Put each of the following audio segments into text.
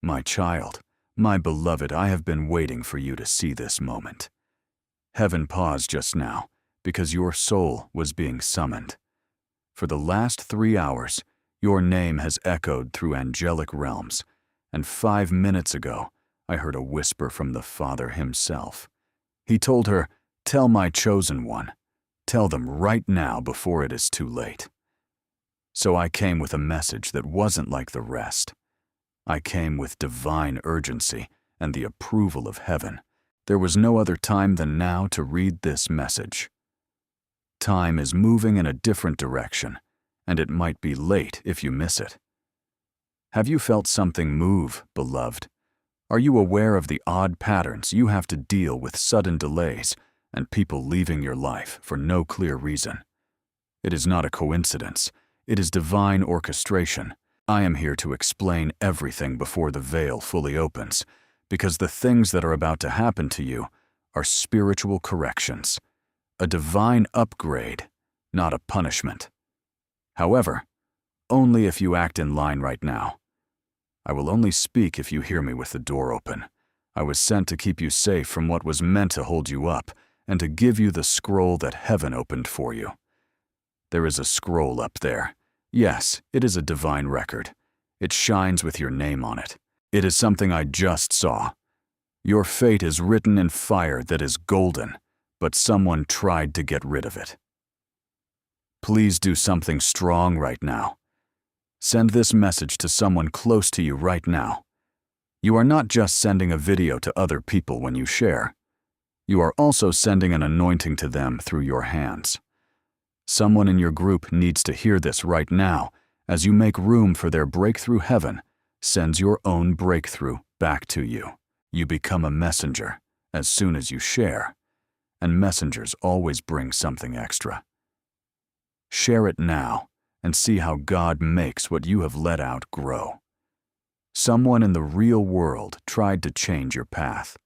My child, my beloved, I have been waiting for you to see this moment. Heaven paused just now because your soul was being summoned. For the last 3 hours, your name has echoed through angelic realms, and 5 minutes ago, I heard a whisper from the Father himself. He told her, "Tell my chosen one. Tell them right now before it is too late." So I came with a message that wasn't like the rest. I came with divine urgency and the approval of heaven. There was no other time than now to read this message. Time is moving in a different direction, and it might be late if you miss it. Have you felt something move, beloved? Are you aware of the odd patterns you have to deal with, sudden delays, and people leaving your life for no clear reason? It is not a coincidence. It is divine orchestration. I am here to explain everything before the veil fully opens, because the things that are about to happen to you are spiritual corrections, a divine upgrade, not a punishment. However, only if you act in line right now. I will only speak if you hear me with the door open. I was sent to keep you safe from what was meant to hold you up and to give you the scroll that heaven opened for you. There is a scroll up there. Yes, it is a divine record. It shines with your name on it. It is something I just saw. Your fate is written in fire that is golden, but someone tried to get rid of it. Please do something strong right now. Send this message to someone close to you right now. You are not just sending a video to other people when you share. You are also sending an anointing to them through your hands. Someone in your group needs to hear this right now as you make room for their breakthrough. Heaven sends your own breakthrough back to you. You become a messenger as soon as you share, and messengers always bring something extra. Share it now and see how God makes what you have let out grow. Someone in the real world tried to change your path.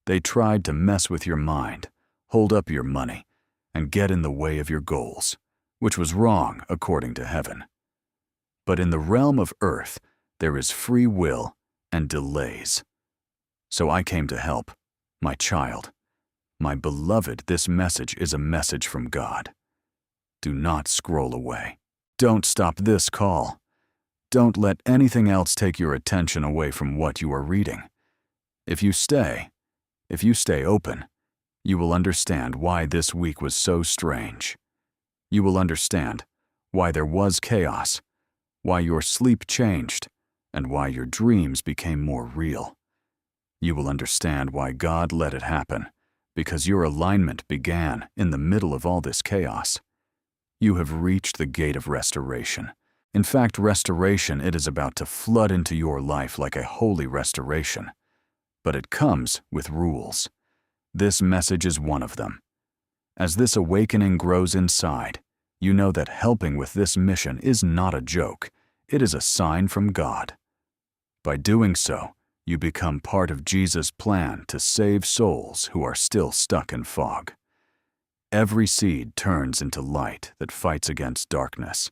They tried to mess with your mind, hold up your money, and get in the way of your goals, which was wrong according to heaven. But in the realm of earth, there is free will and delays. So I came to help, my child. My beloved, this message is a message from God. Do not scroll away. Don't stop this call. Don't let anything else take your attention away from what you are reading. If you stay open, you will understand why this week was so strange. You will understand why there was chaos, why your sleep changed, and why your dreams became more real. You will understand why God let it happen, because your alignment began in the middle of all this chaos. You have reached the gate of restoration. In fact, restoration, it is about to flood into your life like a holy restoration. But it comes with rules. This message is one of them. As this awakening grows inside, you know that helping with this mission is not a joke. It is a sign from God. By doing so, you become part of Jesus' plan to save souls who are still stuck in fog. Every seed turns into light that fights against darkness.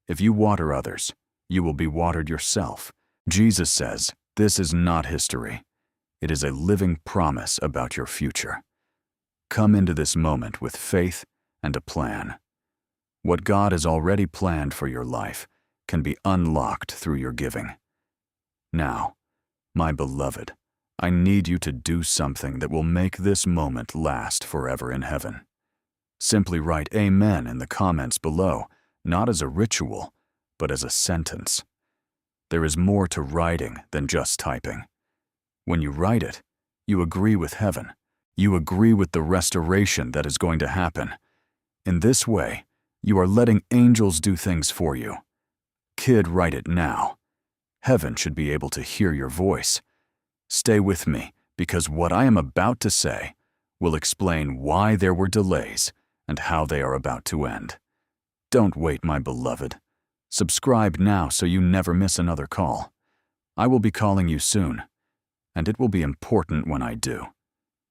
If you water others, you will be watered yourself. Jesus says, this is not history. It is a living promise about your future. Come into this moment with faith and a plan. What God has already planned for your life can be unlocked through your giving. Now, my beloved, I need you to do something that will make this moment last forever in heaven. Simply write Amen in the comments below, not as a ritual, but as a sentence. There is more to writing than just typing. When you write it, you agree with heaven. You agree with the restoration that is going to happen. In this way, you are letting angels do things for you. Kid, write it now. Heaven should be able to hear your voice. Stay with me, because what I am about to say will explain why there were delays and how they are about to end. Don't wait, my beloved. Subscribe now so you never miss another call. I will be calling you soon, and it will be important when I do.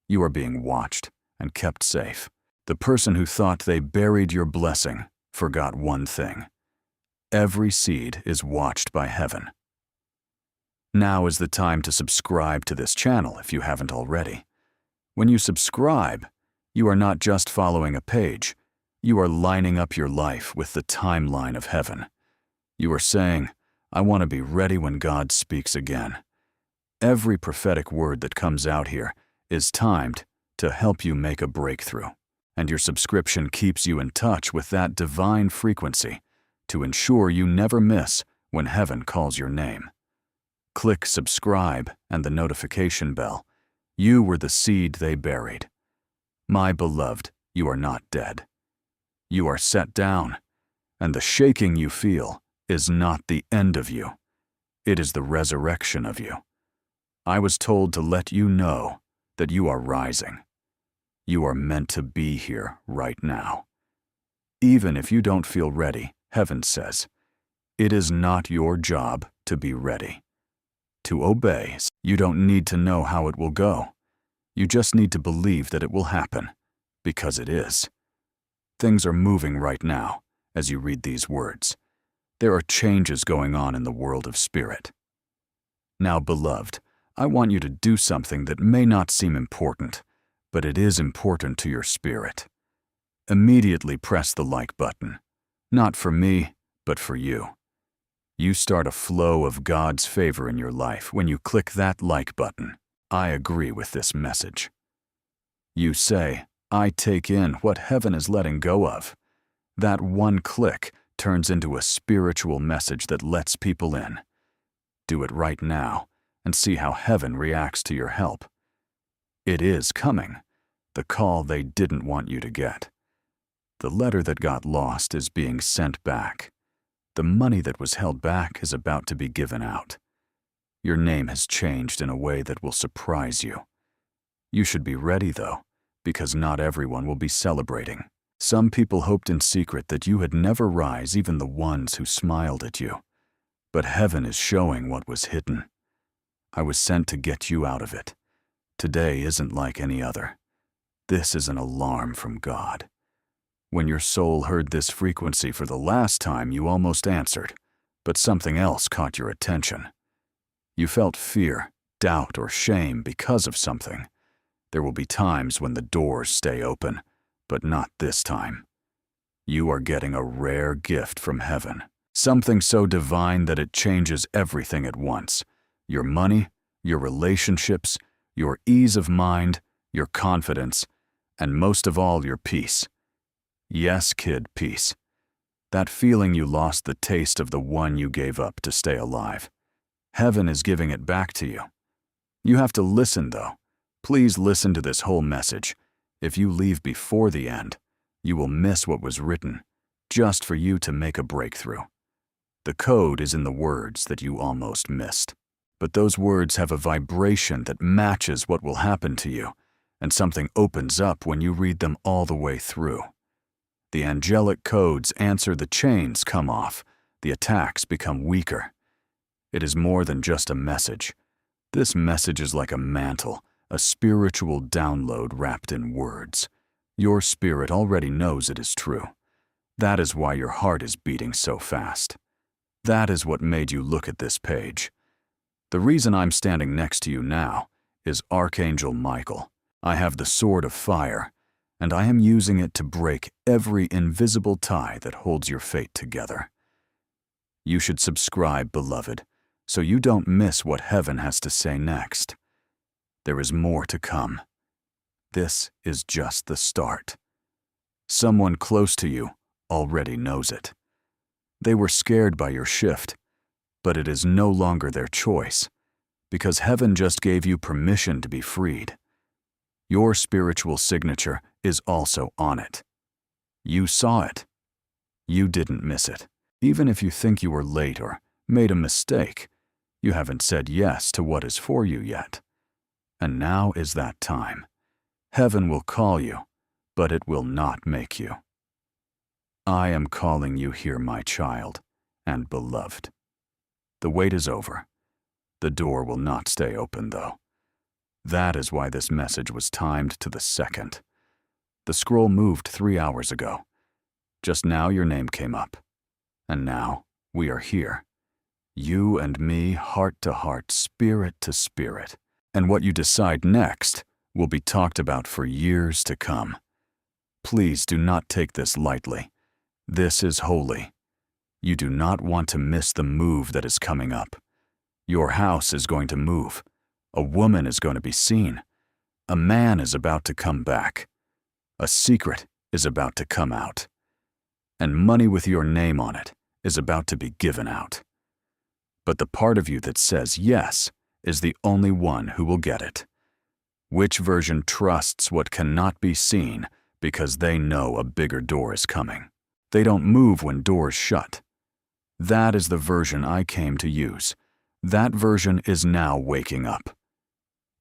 You are being watched and kept safe. The person who thought they buried your blessing forgot one thing. Every seed is watched by heaven. Now is the time to subscribe to this channel if you haven't already. When you subscribe, you are not just following a page, you are lining up your life with the timeline of heaven. You are saying, I want to be ready when God speaks again. Every prophetic word that comes out here is timed to help you make a breakthrough, and your subscription keeps you in touch with that divine frequency to ensure you never miss when heaven calls your name. Click subscribe and the notification bell. You were the seed they buried. My beloved, you are not dead. You are set down, and the shaking you feel is not the end of you. It is the resurrection of you. I was told to let you know that you are rising. You are meant to be here right now. Even if you don't feel ready, heaven says, it is not your job to be ready. To obey, you don't need to know how it will go. You just need to believe that it will happen, because it is. Things are moving right now as you read these words. There are changes going on in the world of spirit. Now, beloved, I want you to do something that may not seem important, but it is important to your spirit. Immediately press the like button. Not for me, but for you. You start a flow of God's favor in your life when you click that like button. I agree with this message. You say, I take in what heaven is letting go of. That one click turns into a spiritual message that lets people in. Do it right now and see how heaven reacts to your help. It is coming, the call they didn't want you to get. The letter that got lost is being sent back. The money that was held back is about to be given out. Your name has changed in a way that will surprise you. You should be ready, though, because not everyone will be celebrating. Some people hoped in secret that you had never rise, even the ones who smiled at you. But heaven is showing what was hidden. I was sent to get you out of it. Today isn't like any other. This is an alarm from God. When your soul heard this frequency for the last time, you almost answered, but something else caught your attention. You felt fear, doubt, or shame because of something. There will be times when the doors stay open, but not this time. You are getting a rare gift from heaven, something so divine that it changes everything at once. Your money, your relationships, your ease of mind, your confidence, and most of all, your peace. Yes, kid, peace. That feeling you lost the taste of the one you gave up to stay alive. Heaven is giving it back to you. You have to listen, though. Please listen to this whole message. If you leave before the end, you will miss what was written, just for you to make a breakthrough. The code is in the words that you almost missed. But those words have a vibration that matches what will happen to you, and something opens up when you read them all the way through. The angelic codes answer, the chains come off, the attacks become weaker. It is more than just a message. This message is like a mantle, a spiritual download wrapped in words. Your spirit already knows it is true. That is why your heart is beating so fast. That is what made you look at this page. The reason I'm standing next to you now is Archangel Michael. I have the sword of fire, and I am using it to break every invisible tie that holds your fate together. You should subscribe, beloved, so you don't miss what heaven has to say next. There is more to come. This is just the start. Someone close to you already knows it. They were scared by your shift, but it is no longer their choice, because heaven just gave you permission to be freed. Your spiritual signature is also on it. You saw it. You didn't miss it. Even if you think you were late or made a mistake, you haven't said yes to what is for you yet. And now is that time. Heaven will call you, but it will not make you. I am calling you here, my child and beloved. The wait is over. The door will not stay open, though. That is why this message was timed to the second. The scroll moved 3 hours ago. Just now your name came up. And now we are here. You and me, heart to heart, spirit to spirit. And what you decide next will be talked about for years to come. Please do not take this lightly. This is holy. You do not want to miss the move that is coming up. Your house is going to move. A woman is going to be seen. A man is about to come back. A secret is about to come out. And money with your name on it is about to be given out. But the part of you that says yes is the only one who will get it. Which version trusts what cannot be seen because they know a bigger door is coming? They don't move when doors shut. That is the version I came to use. That version is now waking up.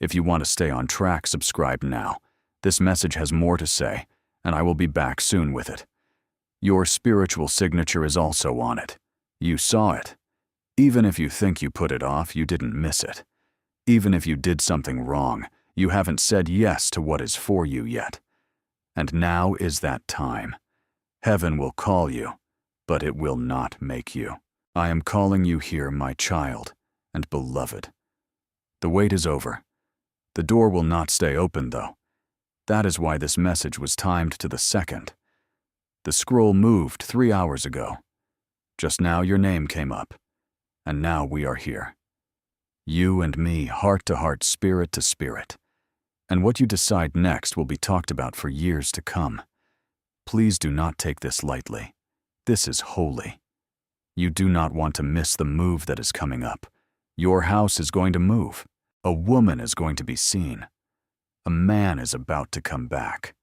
If you want to stay on track, subscribe now. This message has more to say, and I will be back soon with it. Your spiritual signature is also on it. You saw it. Even if you think you put it off, you didn't miss it. Even if you did something wrong, you haven't said yes to what is for you yet. And now is that time. Heaven will call you, but it will not make you. I am calling you here, my child and beloved. The wait is over. The door will not stay open, though. That is why this message was timed to the second. The scroll moved 3 hours ago. Just now your name came up, and now we are here. You and me, heart to heart, spirit to spirit. And what you decide next will be talked about for years to come. Please do not take this lightly. This is holy. You do not want to miss the move that is coming up. Your house is going to move. A woman is going to be seen. A man is about to come back.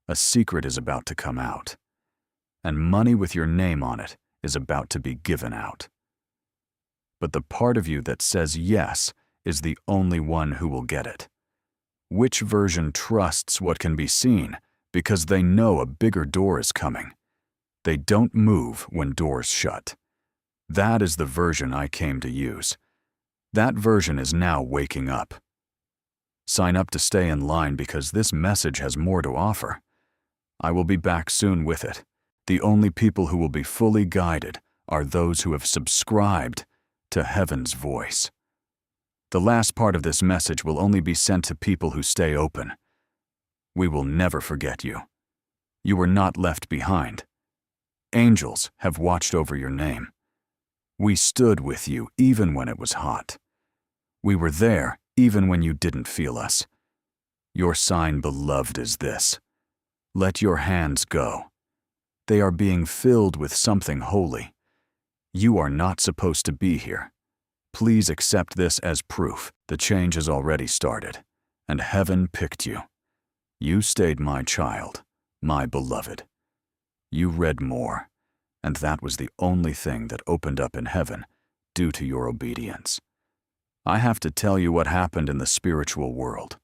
A secret is about to come out. And money with your name on it is about to be given out. But the part of you that says yes is the only one who will get it. Which version trusts what can be seen because they know a bigger door is coming? They don't move when doors shut. That is the version I came to use. That version is now waking up. Sign up to stay in line because this message has more to offer. I will be back soon with it. The only people who will be fully guided are those who have subscribed to Heaven's voice. The last part of this message will only be sent to people who stay open. We will never forget you. You were not left behind. Angels have watched over your name. We stood with you even when it was hot. We were there even when you didn't feel us. Your sign, beloved, is this. Let your hands go. They are being filled with something holy. You are not supposed to be here. Please accept this as proof. The change has already started, and heaven picked you. You stayed my child, my beloved. You read more, and that was the only thing that opened up in heaven due to your obedience. I have to tell you what happened in the spiritual world.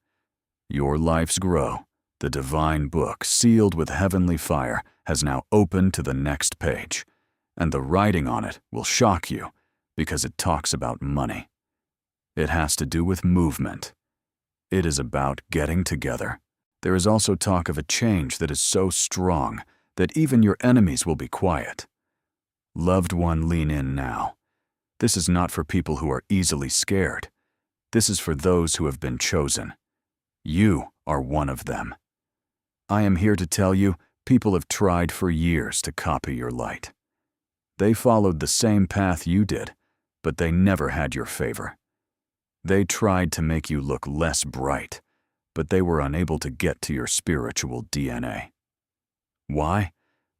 Your life's grow, the divine book sealed with heavenly fire, has now opened to the next page, and the writing on it will shock you because it talks about money. It has to do with movement. It is about getting together. There is also talk of a change that is so strong that even your enemies will be quiet. Loved one, lean in now. This is not for people who are easily scared. This is for those who have been chosen. You are one of them. I am here to tell you, people have tried for years to copy your light. They followed the same path you did, but they never had your favor. They tried to make you look less bright, but they were unable to get to your spiritual DNA. Why?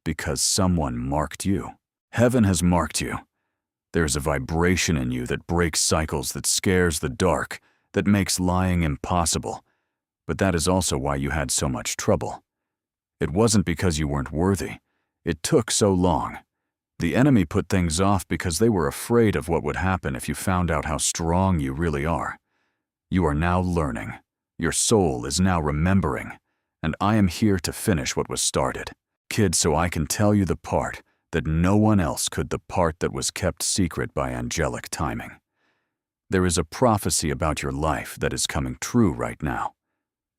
Because someone marked you. Heaven has marked you. There's a vibration in you that breaks cycles, that scares the dark, that makes lying impossible. But that is also why you had so much trouble. It wasn't because you weren't worthy. It took so long. The enemy put things off because they were afraid of what would happen if you found out how strong you really are. You are now learning. Your soul is now remembering. And I am here to finish what was started. Kid, so I can tell you the part that no one else could, the part that was kept secret by angelic timing. There is a prophecy about your life that is coming true right now.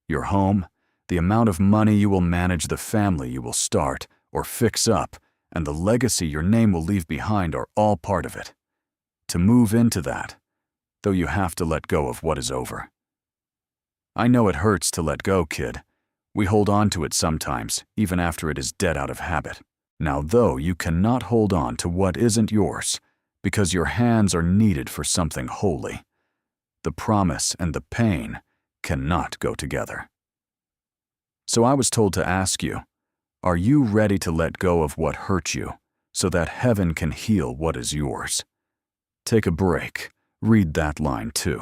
Your home, the amount of money you will manage, the family you will start or fix up, and the legacy your name will leave behind are all part of it. to move into that, though you have to let go of what is over. I know it hurts to let go, kid. We hold on to it sometimes, even after it is dead out of habit. Now, though, you cannot hold on to what isn't yours, because your hands are needed for something holy. The promise and the pain cannot go together. So I was told to ask you, are you ready to let go of what hurt you so that heaven can heal what is yours? Take a break. Read that line too.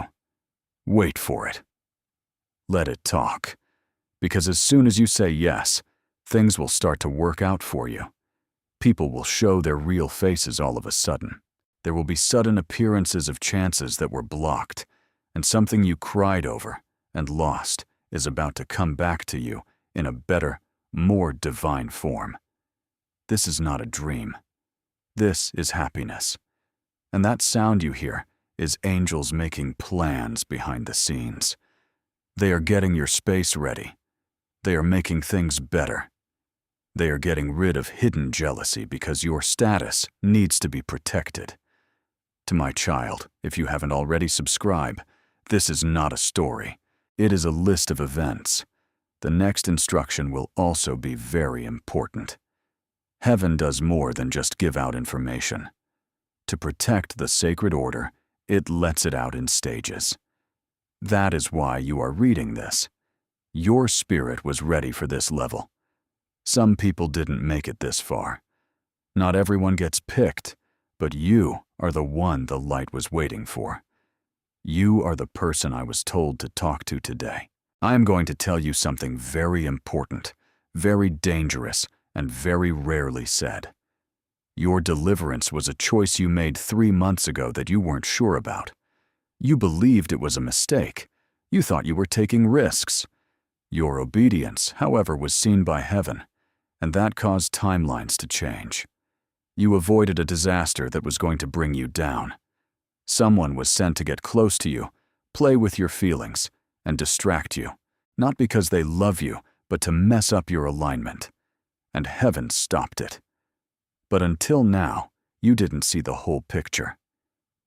Wait for it. Let it talk. Because as soon as you say yes, things will start to work out for you. People will show their real faces all of a sudden. There will be sudden appearances of chances that were blocked, and something you cried over and lost is about to come back to you in a better, more divine form. This is not a dream. This is happiness. And that sound you hear is angels making plans behind the scenes. They are getting your space ready. They are making things better. They are getting rid of hidden jealousy because your status needs to be protected. To my child, if you haven't already subscribed, this is not a story. It is a list of events. The next instruction will also be very important. Heaven does more than just give out information. To protect the sacred order, it lets it out in stages. That is why you are reading this. Your spirit was ready for this level. Some people didn't make it this far. Not everyone gets picked, but you are the one the light was waiting for. You are the person I was told to talk to today. I am going to tell you something very important, very dangerous, and very rarely said. Your deliverance was a choice you made 3 months ago that you weren't sure about. You believed it was a mistake. You thought you were taking risks. Your obedience, however, was seen by heaven, and that caused timelines to change. You avoided a disaster that was going to bring you down. Someone was sent to get close to you, play with your feelings, and distract you, not because they love you, but to mess up your alignment. And heaven stopped it. But until now, you didn't see the whole picture.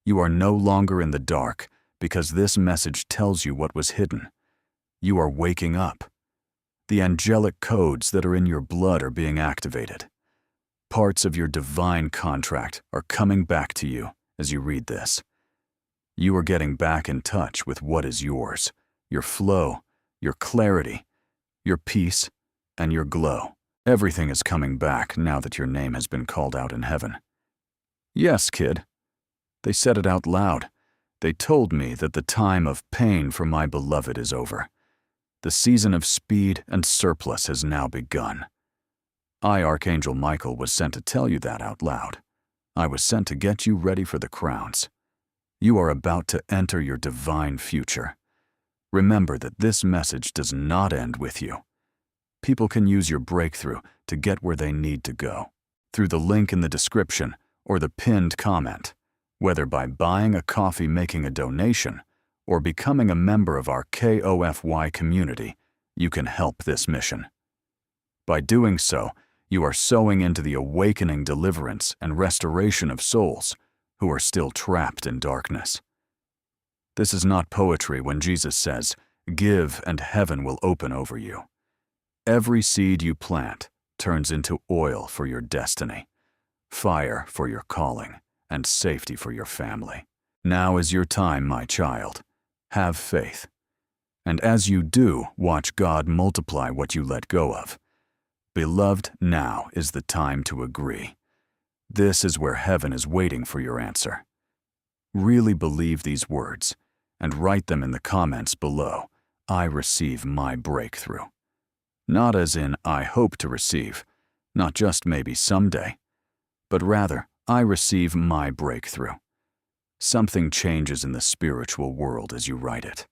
You are no longer in the dark because this message tells you what was hidden. You are waking up. The angelic codes that are in your blood are being activated. Parts of your divine contract are coming back to you as you read this. You are getting back in touch with what is yours, your flow, your clarity, your peace, and your glow. Everything is coming back now that your name has been called out in heaven. Yes, kid. They said it out loud. They told me that the time of pain for my beloved is over. The season of speed and surplus has now begun. I, Archangel Michael, was sent to tell you that out loud. I was sent to get you ready for the crowns. You are about to enter your divine future. Remember that this message does not end with you. People can use your breakthrough to get where they need to go, through the link in the description or the pinned comment, whether by buying a coffee, making a donation, or becoming a member of our KOFY community. You can help this mission. By doing so, you are sowing into the awakening, deliverance, and restoration of souls who are still trapped in darkness. This is not poetry when Jesus says, "Give and heaven will open over you." Every seed you plant turns into oil for your destiny, fire for your calling, and safety for your family. Now is your time, my child. Have faith. And as you do, watch God multiply what you let go of. Beloved, now is the time to agree. This is where heaven is waiting for your answer. Really believe these words and write them in the comments below. I receive my breakthrough. Not as in I hope to receive, not just maybe someday, but rather I receive my breakthrough. Something changes in the spiritual world as you write it.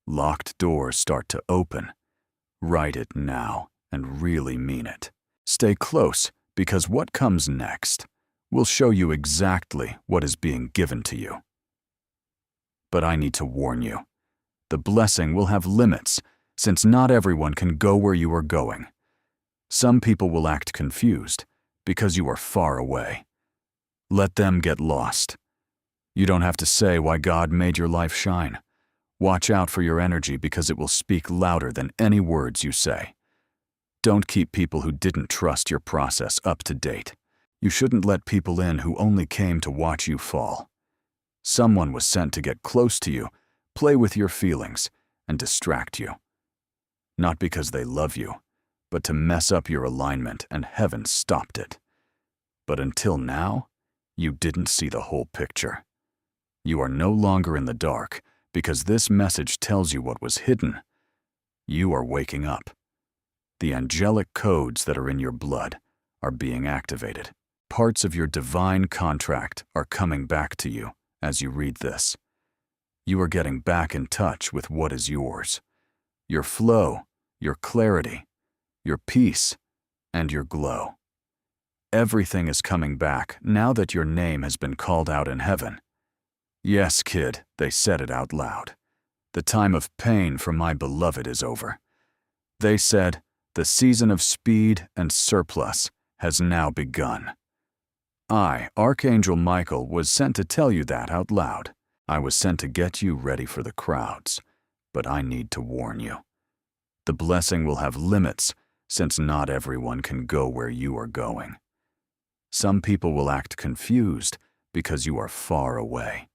Locked doors start to open. Write it now and really mean it. Stay close because what comes next will show you exactly what is being given to you. But I need to warn you, the blessing will have limits since not everyone can go where you are going. Some people will act confused because you are far away. Let them get lost. You don't have to say why God made your life shine. Watch out for your energy because it will speak louder than any words you say. Don't keep people who didn't trust your process up to date. You shouldn't let people in who only came to watch you fall. Someone was sent to get close to you, play with your feelings, and distract you. Not because they love you, but to mess up your alignment, and heaven stopped it. But until now, you didn't see the whole picture. You are no longer in the dark because this message tells you what was hidden. You are waking up. The angelic codes that are in your blood are being activated. Parts of your divine contract are coming back to you as you read this. You are getting back in touch with what is yours. Your flow, your clarity, your peace, and your glow. Everything is coming back now that your name has been called out in heaven. Yes, kid, they said it out loud. The time of pain for my beloved is over. They said, the season of speed and surplus has now begun. I, Archangel Michael, was sent to tell you that out loud. I was sent to get you ready for the crowds, but I need to warn you. The blessing will have limits, since not everyone can go where you are going. Some people will act confused because you are far away.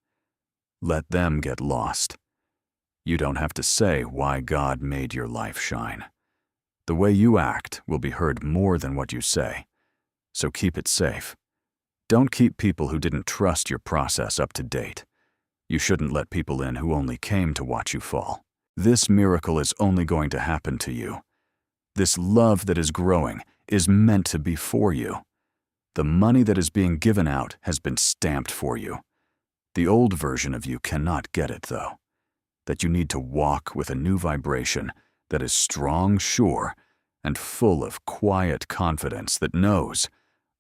Let them get lost. You don't have to say why God made your life shine. The way you act will be heard more than what you say, so keep it safe. Don't keep people who didn't trust your process up to date. You shouldn't let people in who only came to watch you fall. This miracle is only going to happen to you. This love that is growing is meant to be for you. The money that is being given out has been stamped for you. The old version of you cannot get it, though. That you need to walk with a new vibration that is strong, sure, and full of quiet confidence that knows,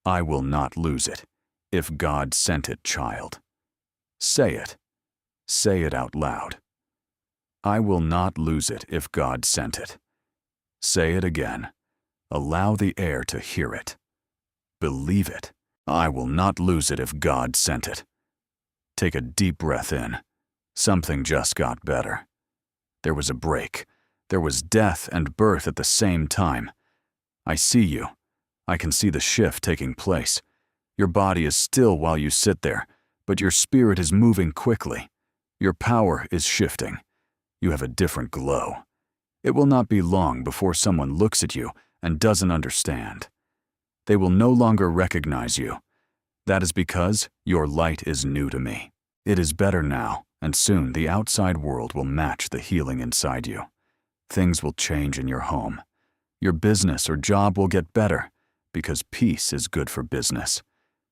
I will not lose it if God sent it, child. Say it. Say it out loud. I will not lose it if God sent it. Say it again. Allow the air to hear it. Believe it. I will not lose it if God sent it. Take a deep breath in. Something just got better. There was a break. There was death and birth at the same time. I see you. I can see the shift taking place. Your body is still while you sit there, but your spirit is moving quickly. Your power is shifting. You have a different glow. It will not be long before someone looks at you and doesn't understand. They will no longer recognize you. That is because your light is new to me. It is better now, and soon the outside world will match the healing inside you. Things will change in your home. Your business or job will get better, because peace is good for business.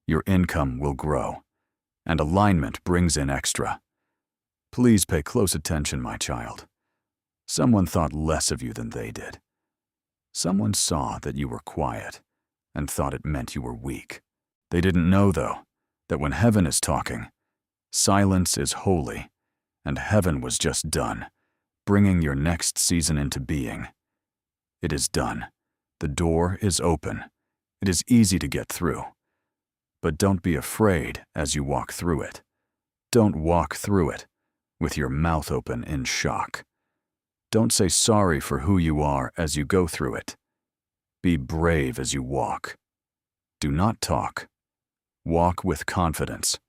Your income will grow, and alignment brings in extra. Please pay close attention, my child. Someone thought less of you than they did. Someone saw that you were quiet and thought it meant you were weak. They didn't know, though, that when heaven is talking, silence is holy, and heaven was just done, bringing your next season into being. It is done. The door is open. It is easy to get through. But don't be afraid as you walk through it. Don't walk through it with your mouth open in shock. Don't say sorry for who you are as you go through it. Be brave as you walk. Do not talk. Walk with confidence.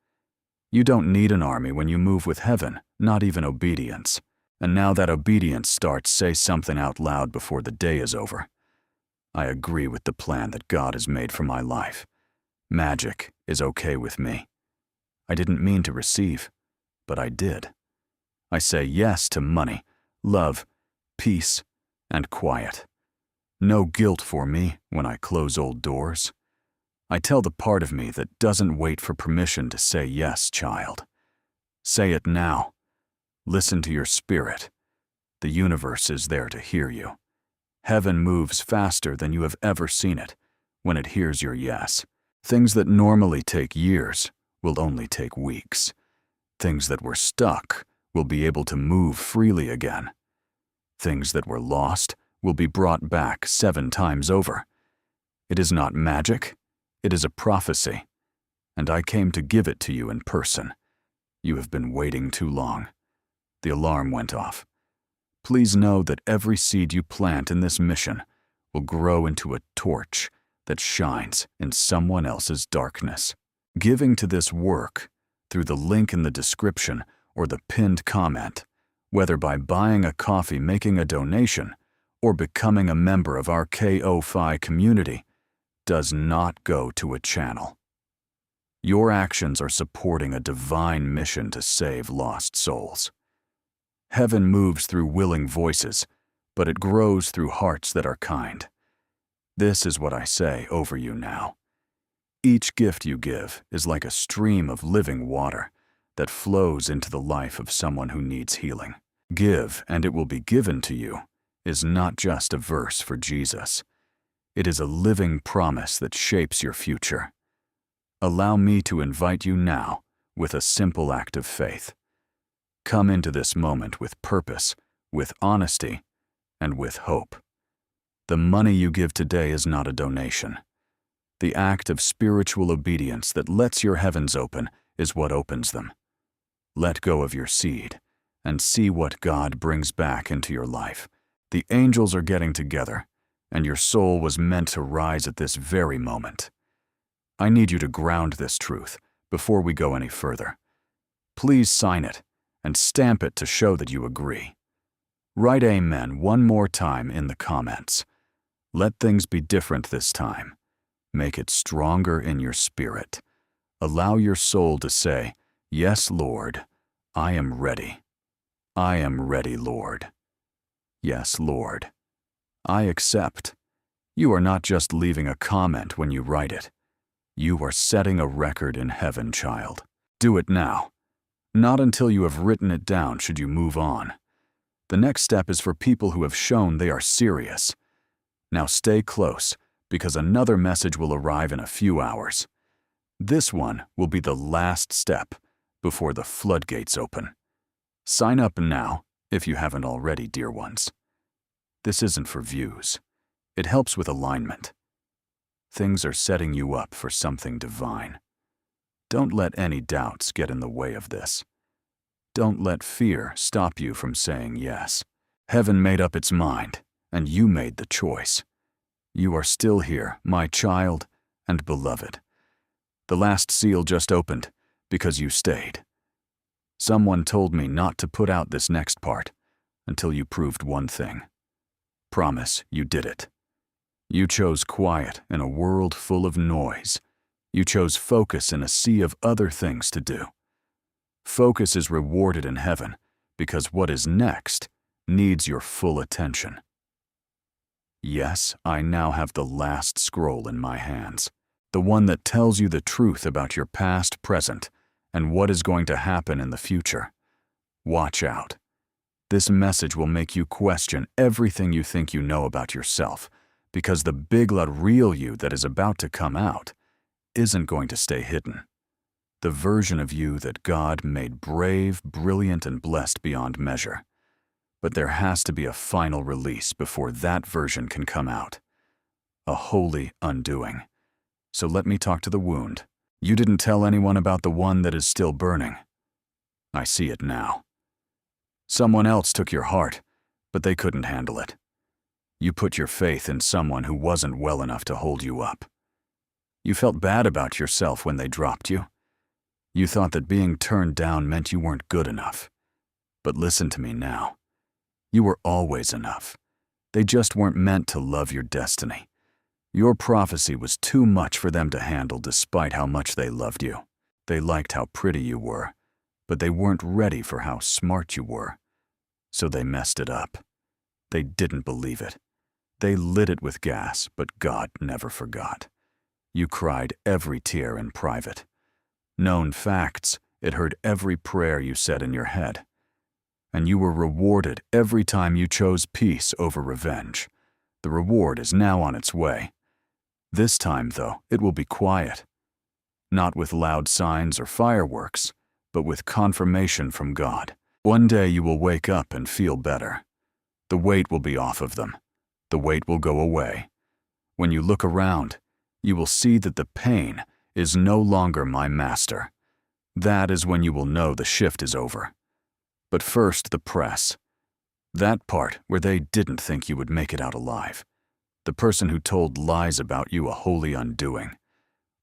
You don't need an army when you move with heaven, not even obedience. And now that obedience starts, say something out loud before the day is over. I agree with the plan that God has made for my life. Magic is okay with me. I didn't mean to receive, but I did. I say yes to money, love, peace, and quiet. No guilt for me when I close old doors. I tell the part of me that doesn't wait for permission to say yes, child. Say it now. Listen to your spirit. The universe is there to hear you. Heaven moves faster than you have ever seen it when it hears your yes. Things that normally take years will only take weeks. Things that were stuck will be able to move freely again. Things that were lost will be brought back 7 times over. It is not magic, it is a prophecy, and I came to give it to you in person. You have been waiting too long. The alarm went off. Please know that every seed you plant in this mission will grow into a torch that shines in someone else's darkness. Giving to this work through the link in the description or the pinned comment, whether by buying a coffee, making a donation, or becoming a member of our KO-Fi community, does not go to a channel. Your actions are supporting a divine mission to save lost souls. Heaven moves through willing voices, but it grows through hearts that are kind. This is what I say over you now. Each gift you give is like a stream of living water that flows into the life of someone who needs healing. Give, and it will be given to you is not just a verse for Jesus. It is a living promise that shapes your future. Allow me to invite you now with a simple act of faith. Come into this moment with purpose, with honesty, and with hope. The money you give today is not a donation. The act of spiritual obedience that lets your heavens open is what opens them. Let go of your seed and see what God brings back into your life. The angels are getting together, and your soul was meant to rise at this very moment. I need you to ground this truth before we go any further. Please sign it and stamp it to show that you agree. Write Amen one more time in the comments. Let things be different this time. Make it stronger in your spirit. Allow your soul to say, "Yes, Lord, I am ready. I am ready, Lord. Yes, Lord. I accept." You are not just leaving a comment when you write it. You are setting a record in heaven, child. Do it now. Not until you have written it down should you move on. The next step is for people who have shown they are serious. Now stay close, because another message will arrive in a few hours. This one will be the last step before the floodgates open. Sign up now if you haven't already, dear ones. This isn't for views. It helps with alignment. Things are setting you up for something divine. Don't let any doubts get in the way of this. Don't let fear stop you from saying yes. Heaven made up its mind, and you made the choice. You are still here, my child and beloved. The last seal just opened because you stayed. Someone told me not to put out this next part until you proved one thing. Promise you did it. You chose quiet in a world full of noise. You chose focus in a sea of other things to do. Focus is rewarded in heaven because what is next needs your full attention. Yes, I now have the last scroll in my hands, the one that tells you the truth about your past, present, and what is going to happen in the future. Watch out. This message will make you question everything you think you know about yourself, because the big, real you that is about to come out isn't going to stay hidden. The version of you that God made brave, brilliant, and blessed beyond measure. But there has to be a final release before that version can come out. A holy undoing. So let me talk to the wound. You didn't tell anyone about the one that is still burning. I see it now. Someone else took your heart, but they couldn't handle it. You put your faith in someone who wasn't well enough to hold you up. You felt bad about yourself when they dropped you. You thought that being turned down meant you weren't good enough. But listen to me now. You were always enough. They just weren't meant to love your destiny. Your prophecy was too much for them to handle despite how much they loved you. They liked how pretty you were, but they weren't ready for how smart you were. So they messed it up. They didn't believe it. They lit it with gas, but God never forgot. You cried every tear in private. Known facts, it heard every prayer you said in your head. And you were rewarded every time you chose peace over revenge. The reward is now on its way. This time, though, it will be quiet. Not with loud signs or fireworks, but with confirmation from God. One day you will wake up and feel better. The weight will be off of them. The weight will go away. When you look around, you will see that the pain is no longer my master. That is when you will know the shift is over. But first, the press. That part where they didn't think you would make it out alive. The person who told lies about you a holy undoing.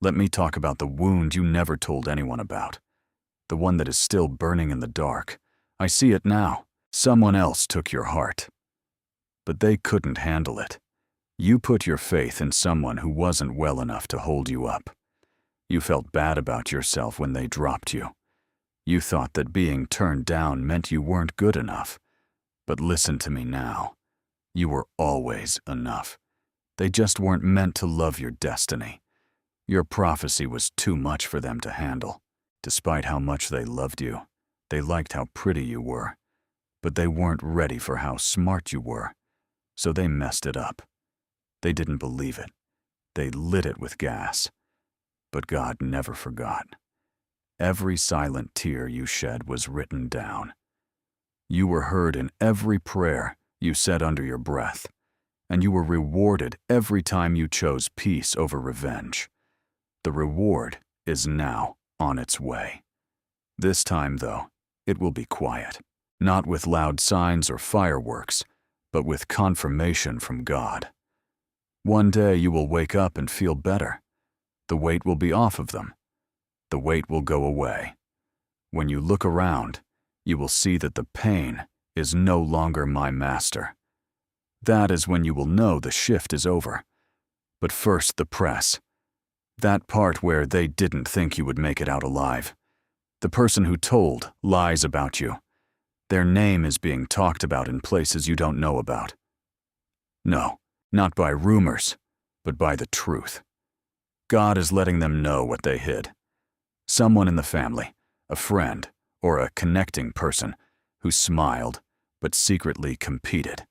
Let me talk about the wound you never told anyone about. The one that is still burning in the dark. I see it now. Someone else took your heart. But they couldn't handle it. You put your faith in someone who wasn't well enough to hold you up. You felt bad about yourself when they dropped you. You thought that being turned down meant you weren't good enough. But listen to me now. You were always enough. They just weren't meant to love your destiny. Your prophecy was too much for them to handle. Despite how much they loved you, they liked how pretty you were. But they weren't ready for how smart you were. So they messed it up. They didn't believe it. They lit it with gas. But God never forgot. Every silent tear you shed was written down. You were heard in every prayer you said under your breath, and you were rewarded every time you chose peace over revenge. The reward is now on its way. This time, though, it will be quiet, not with loud signs or fireworks, but with confirmation from God. One day you will wake up and feel better. The weight will be off of them. The weight will go away. When you look around, you will see that the pain is no longer my master. That is when you will know the shift is over. But first, the press. That part where they didn't think you would make it out alive. The person who told lies about you. Their name is being talked about in places you don't know about. No, not by rumors, but by the truth. God is letting them know what they hid. Someone in the family, a friend, or a connecting person who smiled but secretly competed.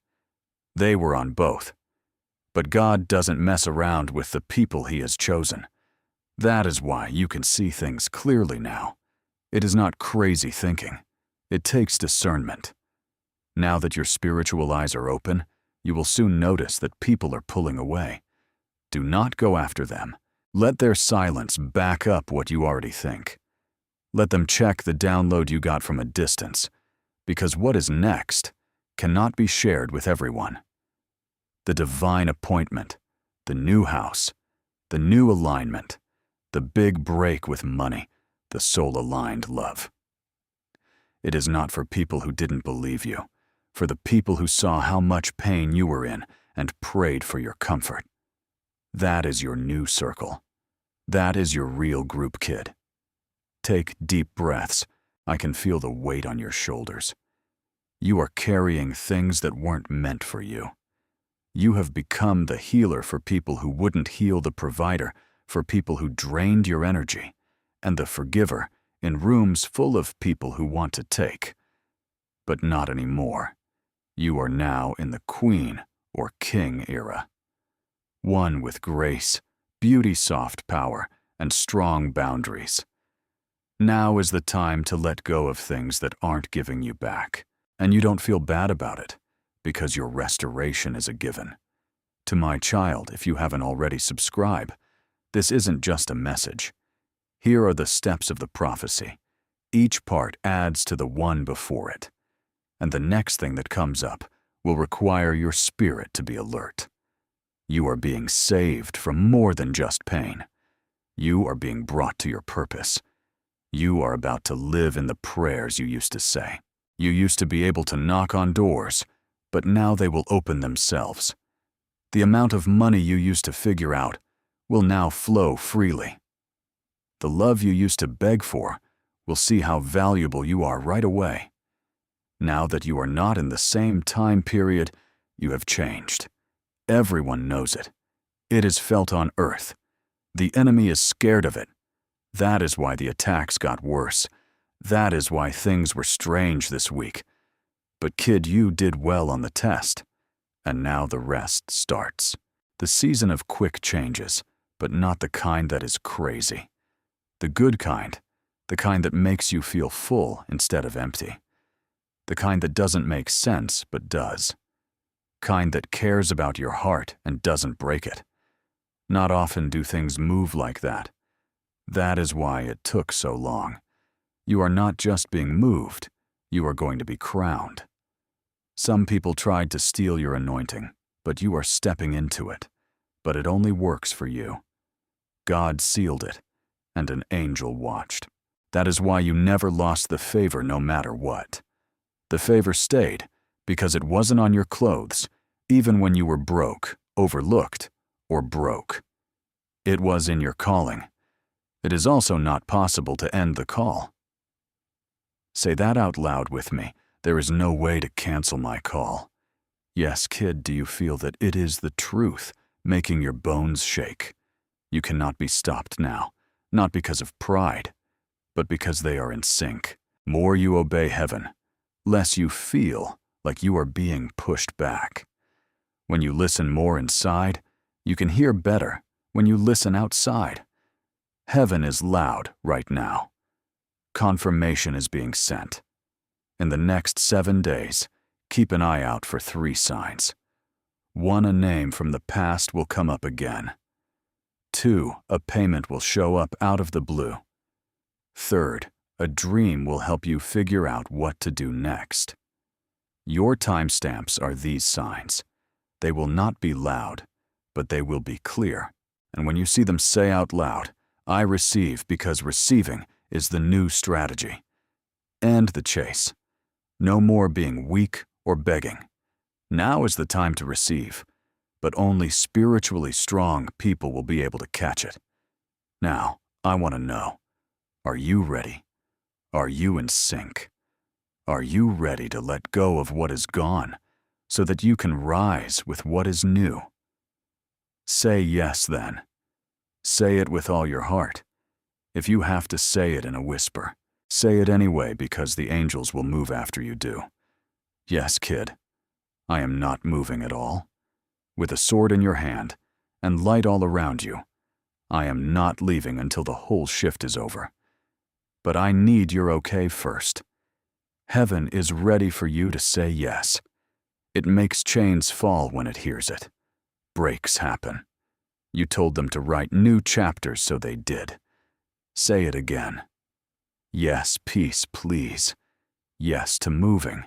They were on both. But God doesn't mess around with the people He has chosen. That is why you can see things clearly now. It is not crazy thinking. It takes discernment. Now that your spiritual eyes are open, you will soon notice that people are pulling away. Do not go after them. Let their silence back up what you already think. Let them check the download you got from a distance, because what is next cannot be shared with everyone. The divine appointment, the new house, the new alignment, the big break with money, the soul-aligned love. It is not for people who didn't believe you, for the people who saw how much pain you were in and prayed for your comfort. That is your new circle. That is your real group, kid. Take deep breaths. I can feel the weight on your shoulders. You are carrying things that weren't meant for you. You have become the healer for people who wouldn't heal, the provider for people who drained your energy, and the forgiver in rooms full of people who want to take. But not anymore. You are now in the queen or king era. One with grace, beauty, soft power, and strong boundaries. Now is the time to let go of things that aren't giving you back, and you don't feel bad about it, because your restoration is a given. To my child, if you haven't already, subscribe. This isn't just a message. Here are the steps of the prophecy. Each part adds to the one before it. And the next thing that comes up will require your spirit to be alert. You are being saved from more than just pain. You are being brought to your purpose. You are about to live in the prayers you used to say. You used to be able to knock on doors, but now they will open themselves. The amount of money you used to figure out will now flow freely. The love you used to beg for will see how valuable you are right away. Now that you are not in the same time period, you have changed. Everyone knows it. It is felt on earth. The enemy is scared of it. That is why the attacks got worse. That is why things were strange this week. But kid, you did well on the test. And now the rest starts. The season of quick changes, but not the kind that is crazy. The good kind, the kind that makes you feel full instead of empty. The kind that doesn't make sense but does. Kind that cares about your heart and doesn't break it. Not often do things move like that. That is why it took so long. You are not just being moved, you are going to be crowned. Some people tried to steal your anointing, but you are stepping into it. But it only works for you. God sealed it, and an angel watched. That is why you never lost the favor no matter what. The favor stayed because it wasn't on your clothes, even when you were broke, overlooked, or broke. It was in your calling. It is also not possible to end the call. Say that out loud with me. There is no way to cancel my call. Yes, kid, do you feel that it is the truth, making your bones shake? You cannot be stopped now, not because of pride, but because they are in sync. More you obey heaven, less you feel like you are being pushed back. When you listen more inside, you can hear better when you listen outside. Heaven is loud right now. Confirmation is being sent. In the next 7 days, keep an eye out for 3 signs. 1, a name from the past will come up again. 2, a payment will show up out of the blue. 3rd, a dream will help you figure out what to do next. Your timestamps are these signs. They will not be loud, but they will be clear. And when you see them, say out loud, I receive, because receiving is the new strategy. End the chase. No more being weak or begging. Now is the time to receive, but only spiritually strong people will be able to catch it. Now, I want to know, are you ready? Are you in sync? Are you ready to let go of what is gone so that you can rise with what is new? Say yes then. Say it with all your heart. If you have to say it in a whisper, say it anyway, because the angels will move after you do. Yes, kid, I am not moving at all. With a sword in your hand and light all around you, I am not leaving until the whole shift is over. But I need your okay first. Heaven is ready for you to say yes. It makes chains fall when it hears it. Breaks happen. You told them to write new chapters, so they did. Say it again. Yes, peace, please. Yes to moving.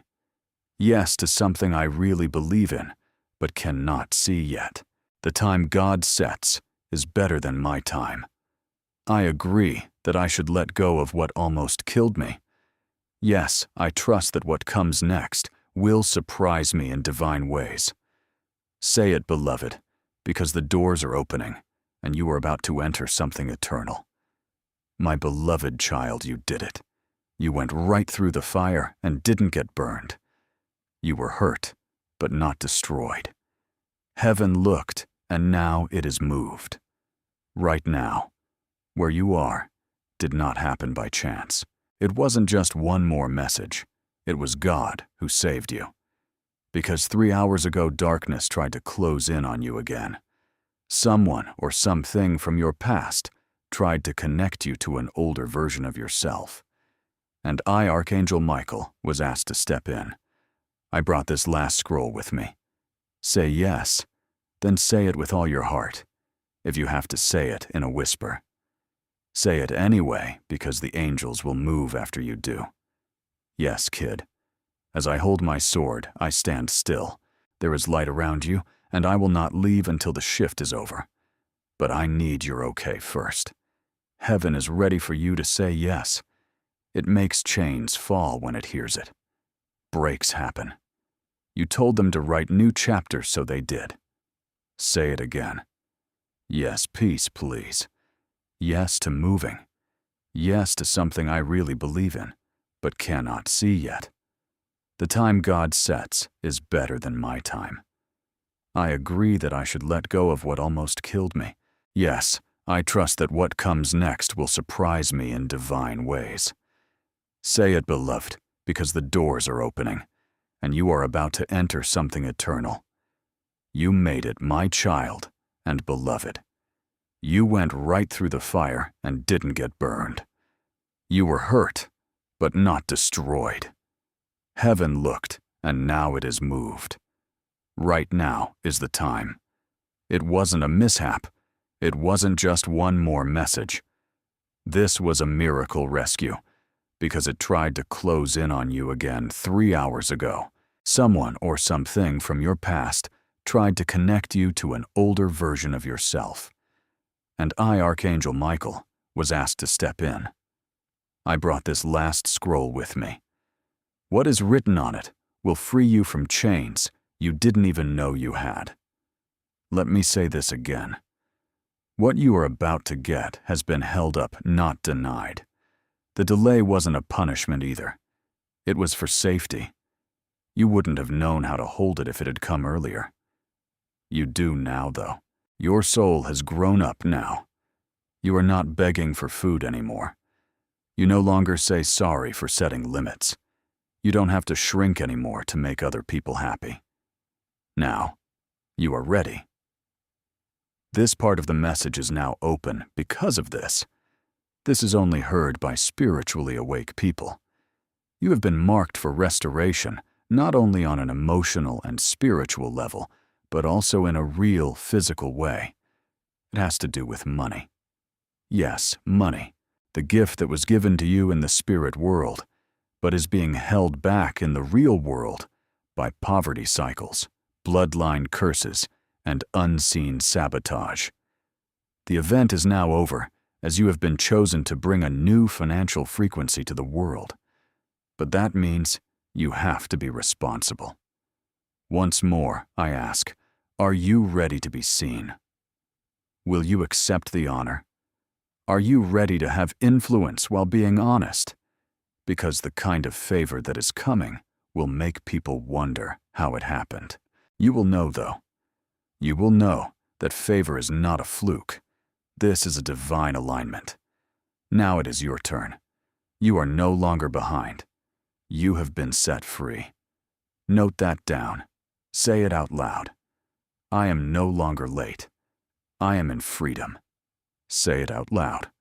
Yes to something I really believe in, but cannot see yet. The time God sets is better than my time. I agree that I should let go of what almost killed me. Yes, I trust that what comes next will surprise me in divine ways. Say it, beloved, because the doors are opening, and you are about to enter something eternal. My beloved child, you did it. You went right through the fire and didn't get burned. You were hurt, but not destroyed. Heaven looked, and now it is moved. Right now, where you are, did not happen by chance. It wasn't just one more message. It was God who saved you. Because 3 hours ago, darkness tried to close in on you again. Someone or something from your past tried to connect you to an older version of yourself. And I, Archangel Michael, was asked to step in. I brought this last scroll with me. Say yes, then say it with all your heart, if you have to say it in a whisper. Say it anyway, because the angels will move after you do. Yes, kid. As I hold my sword, I stand still. There is light around you, and I will not leave until the shift is over. But I need your okay first. Heaven is ready for you to say yes. It makes chains fall when it hears it. Breaks happen. You told them to write new chapters, so they did. Say it again. Yes, peace, please. Yes to moving. Yes to something I really believe in, but cannot see yet. The time God sets is better than my time. I agree that I should let go of what almost killed me. Yes, I trust that what comes next will surprise me in divine ways. Say it, beloved, because the doors are opening, and you are about to enter something eternal. You made it, my child and beloved. You went right through the fire and didn't get burned. You were hurt, but not destroyed. Heaven looked, and now it is moved. Right now is the time. It wasn't a mishap. It wasn't just one more message. This was a miracle rescue, because it tried to close in on you again 3 hours ago. Someone or something from your past tried to connect you to an older version of yourself. And I, Archangel Michael, was asked to step in. I brought this last scroll with me. What is written on it will free you from chains you didn't even know you had. Let me say this again. What you are about to get has been held up, not denied. The delay wasn't a punishment either. It was for safety. You wouldn't have known how to hold it if it had come earlier. You do now, though. Your soul has grown up now. You are not begging for food anymore. You no longer say sorry for setting limits. You don't have to shrink anymore to make other people happy. Now, you are ready. This part of the message is now open because of this. This is only heard by spiritually awake people. You have been marked for restoration, not only on an emotional and spiritual level, but also in a real physical way. It has to do with money. Yes, money, the gift that was given to you in the spirit world, but is being held back in the real world by poverty cycles, bloodline curses, and unseen sabotage. The event is now over, as you have been chosen to bring a new financial frequency to the world. But that means you have to be responsible. Once more, I ask, are you ready to be seen? Will you accept the honor? Are you ready to have influence while being honest? Because the kind of favor that is coming will make people wonder how it happened. You will know, though. You will know that favor is not a fluke. This is a divine alignment. Now it is your turn. You are no longer behind. You have been set free. Note that down. Say it out loud. I am no longer late. I am in freedom. Say it out loud.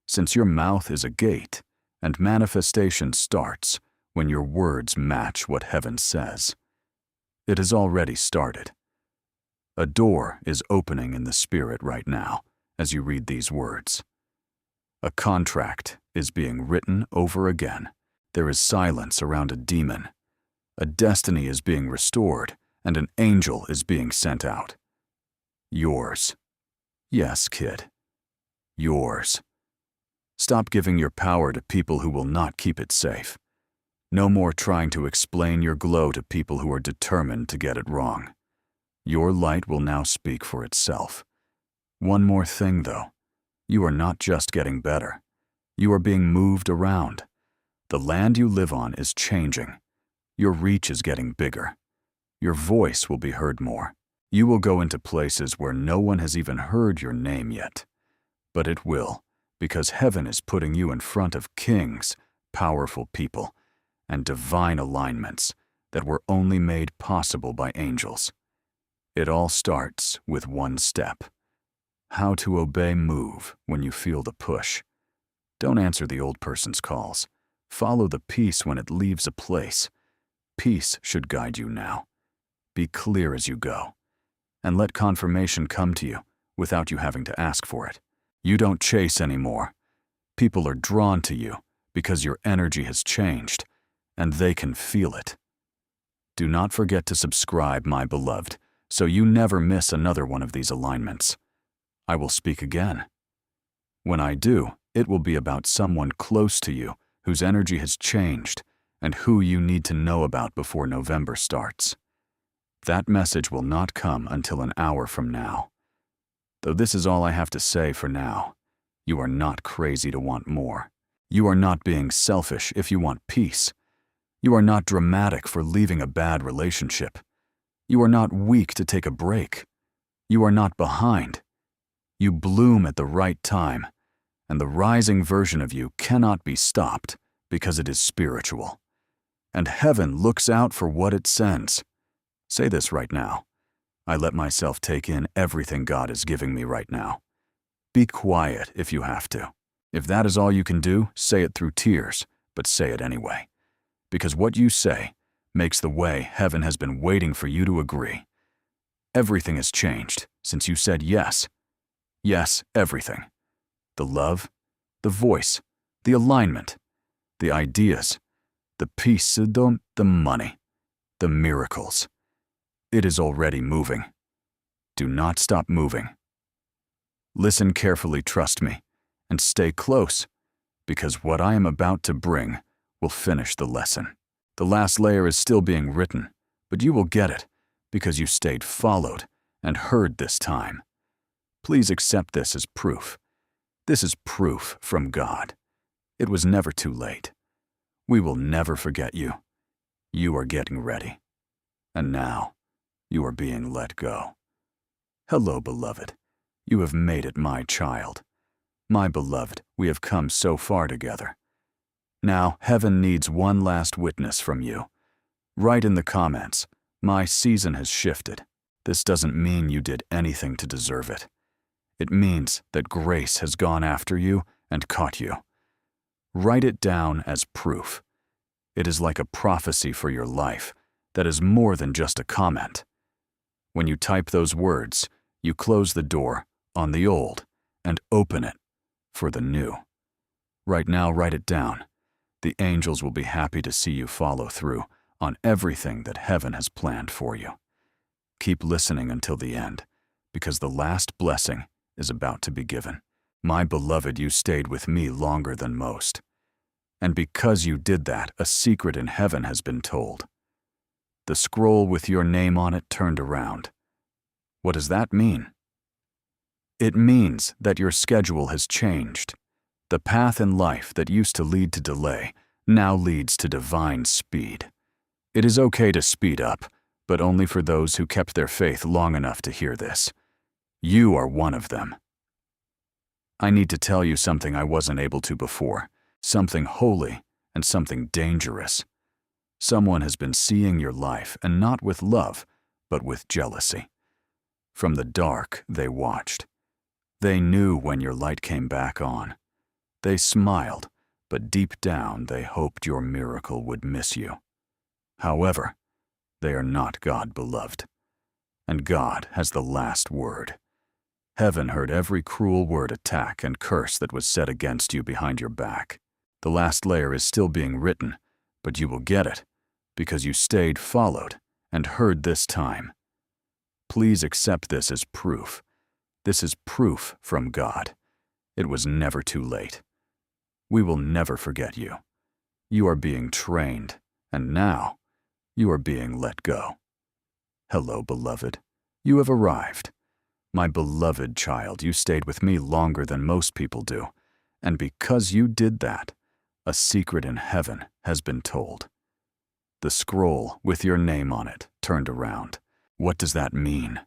Since your mouth is a gate, and manifestation starts when your words match what heaven says. It has already started. A door is opening in the spirit right now as you read these words. A contract is being written over again. There is silence around a demon. A destiny is being restored, and an angel is being sent out. Yours. Yes, kid. Yours. Stop giving your power to people who will not keep it safe. No more trying to explain your glow to people who are determined to get it wrong. Your light will now speak for itself. One more thing, though. You are not just getting better. You are being moved around. The land you live on is changing. Your reach is getting bigger. Your voice will be heard more. You will go into places where no one has even heard your name yet. But it will, because heaven is putting you in front of kings, powerful people, and divine alignments that were only made possible by angels. It all starts with one step. How to obey move when you feel the push. Don't answer the old person's calls. Follow the peace when it leaves a place. Peace should guide you now. Be clear as you go. And let confirmation come to you without you having to ask for it. You don't chase anymore. People are drawn to you because your energy has changed, and they can feel it. Do not forget to subscribe, my beloved, so you never miss another one of these alignments. I will speak again. When I do, it will be about someone close to you whose energy has changed and who you need to know about before November starts. That message will not come until an hour from now. Though this is all I have to say for now, you are not crazy to want more. You are not being selfish if you want peace. You are not dramatic for leaving a bad relationship. You are not weak to take a break. You are not behind. You bloom at the right time, and the rising version of you cannot be stopped because it is spiritual. And heaven looks out for what it sends. Say this right now. I let myself take in everything God is giving me right now. Be quiet if you have to. If that is all you can do, say it through tears, but say it anyway. Because what you say makes the way heaven has been waiting for you to agree. Everything has changed since you said yes. Yes, everything. The love, the voice, the alignment, the ideas, the peace, the money, the miracles. It is already moving. Do not stop moving. Listen carefully, trust me, and stay close, because what I am about to bring will finish the lesson. The last layer is still being written, but you will get it because you stayed followed and heard this time. Please accept this as proof. This is proof from God. It was never too late. We will never forget you. You are getting ready. And now, you are being let go. Hello, beloved. You have made it, my child. My beloved, we have come so far together. Now, heaven needs one last witness from you. Write in the comments, my season has shifted. This doesn't mean you did anything to deserve it. It means that grace has gone after you and caught you. Write it down as proof. It is like a prophecy for your life that is more than just a comment. When you type those words, you close the door on the old and open it for the new. Right now, write it down. The angels will be happy to see you follow through on everything that heaven has planned for you. Keep listening until the end, because the last blessing is about to be given. My beloved, you stayed with me longer than most. And because you did that, a secret in heaven has been told. The scroll with your name on it turned around. What does that mean? It means that your schedule has changed. The path in life that used to lead to delay now leads to divine speed. It is okay to speed up, but only for those who kept their faith long enough to hear this. You are one of them. I need to tell you something I wasn't able to before, something holy and something dangerous. Someone has been seeing your life, and not with love, but with jealousy. From the dark, they watched. They knew when your light came back on. They smiled, but deep down they hoped your miracle would miss you. However, they are not God, beloved. And God has the last word. Heaven heard every cruel word, attack, and curse that was said against you behind your back. The last layer is still being written, but you will get it, because you stayed followed and heard this time. Please accept this as proof. This is proof from God. It was never too late. We will never forget you. You are being trained, and now you are being let go. Hello, beloved. You have arrived. My beloved child, you stayed with me longer than most people do, and because you did that, a secret in heaven has been told. The scroll with your name on it turned around. What does that mean?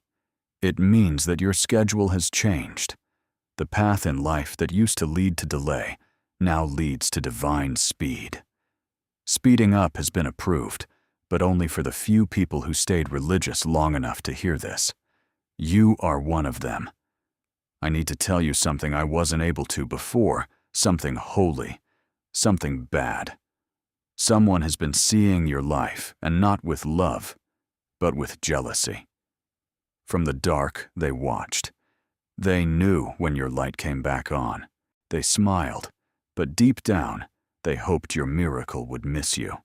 It means that your schedule has changed. The path in life that used to lead to delay now leads to divine speed. Speeding up has been approved, but only for the few people who stayed religious long enough to hear this. You are one of them. I need to tell you something I wasn't able to before, something holy, something bad. Someone has been seeing your life, and not with love, but with jealousy. From the dark, they watched. They knew when your light came back on. They smiled, but deep down, they hoped your miracle would miss you.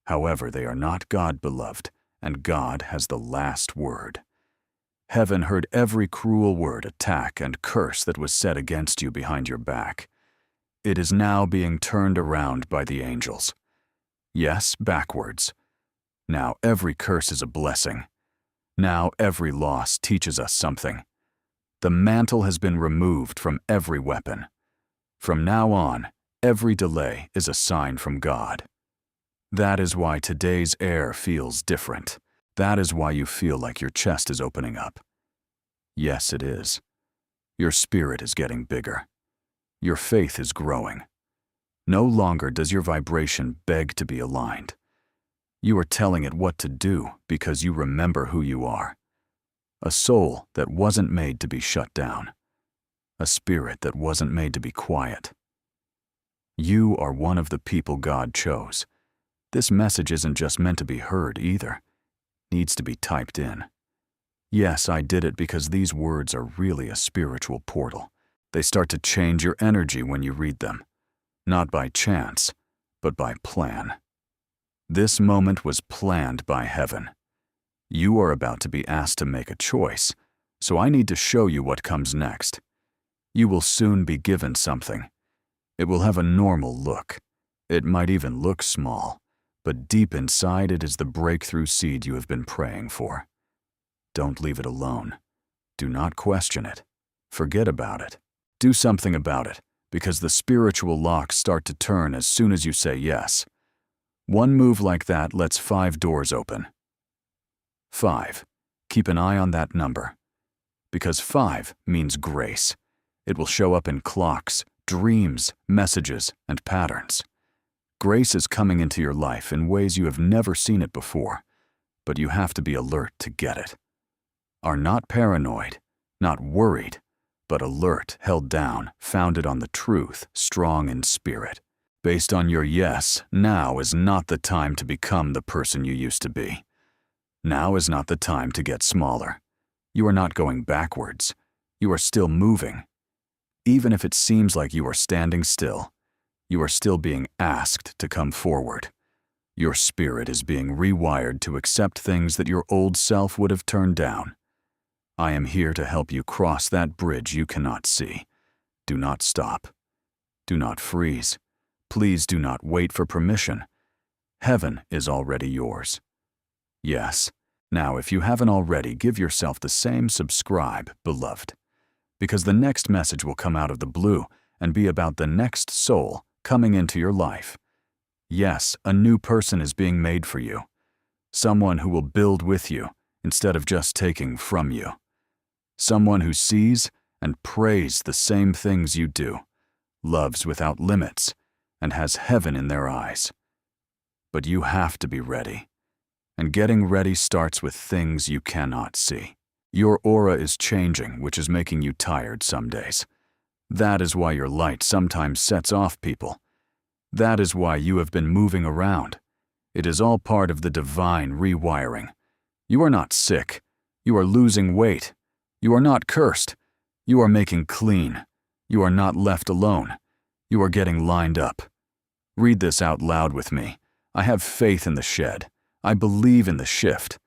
However, they are not God, beloved, and God has the last word. Heaven heard every cruel word, attack, and curse that was said against you behind your back. It is now being turned around by the angels. Yes, backwards. Now every curse is a blessing. Now every loss teaches us something. The mantle has been removed from every weapon. From now on, every delay is a sign from God. That is why today's air feels different. That is why you feel like your chest is opening up. Yes, it is. Your spirit is getting bigger. Your faith is growing. No longer does your vibration beg to be aligned. You are telling it what to do because you remember who you are. A soul that wasn't made to be shut down. A spirit that wasn't made to be quiet. You are one of the people God chose. This message isn't just meant to be heard either. It needs to be typed in. Yes, I did it because these words are really a spiritual portal. They start to change your energy when you read them. Not by chance, but by plan. This moment was planned by heaven. You are about to be asked to make a choice, so I need to show you what comes next. You will soon be given something. It will have a normal look. It might even look small, but deep inside it is the breakthrough seed you have been praying for. Don't leave it alone. Do not question it. Forget about it. Do something about it, because the spiritual locks start to turn as soon as you say yes. One move like that lets 5 doors open. 5. Keep an eye on that number. Because 5 means grace. It will show up in clocks, dreams, messages, and patterns. Grace is coming into your life in ways you have never seen it before, but you have to be alert to get it. Are not paranoid, not worried, but alert, held down, founded on the truth, strong in spirit. Based on your yes, now is not the time to become the person you used to be. Now is not the time to get smaller. You are not going backwards. You are still moving. Even if it seems like you are standing still, you are still being asked to come forward. Your spirit is being rewired to accept things that your old self would have turned down. I am here to help you cross that bridge you cannot see. Do not stop. Do not freeze. Please do not wait for permission. Heaven is already yours. Yes. Now, if you haven't already, give yourself the same subscribe, beloved. Because the next message will come out of the blue and be about the next soul coming into your life. Yes, a new person is being made for you. Someone who will build with you instead of just taking from you. Someone who sees and prays the same things you do, loves without limits, and has heaven in their eyes. But you have to be ready. And getting ready starts with things you cannot see. Your aura is changing, which is making you tired some days. That is why your light sometimes sets off people. That is why you have been moving around. It is all part of the divine rewiring. You are not sick. You are losing weight. You are not cursed. You are making clean. You are not left alone. You are getting lined up. Read this out loud with me. I have faith in the shed. I believe in the shift.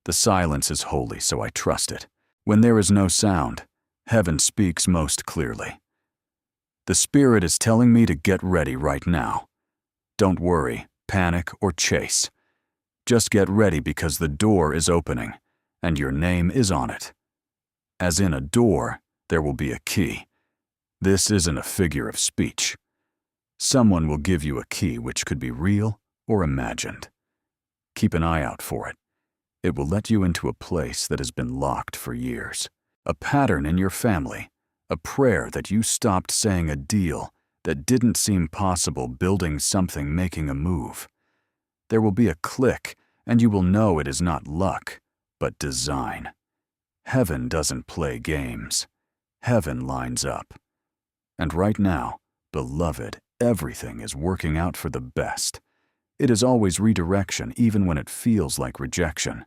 The silence is holy, so I trust it. When there is no sound, heaven speaks most clearly. The Spirit is telling me to get ready right now. Don't worry, panic, or chase. Just get ready because the door is opening, and your name is on it. As in a door, there will be a key. This isn't a figure of speech. Someone will give you a key which could be real or imagined. Keep an eye out for it. It will let you into a place that has been locked for years. A pattern in your family, a prayer that you stopped saying, a deal that didn't seem possible, building something, making a move. There will be a click, and you will know it is not luck, but design. Heaven doesn't play games. Heaven lines up. And right now, beloved, everything is working out for the best. It is always redirection, even when it feels like rejection.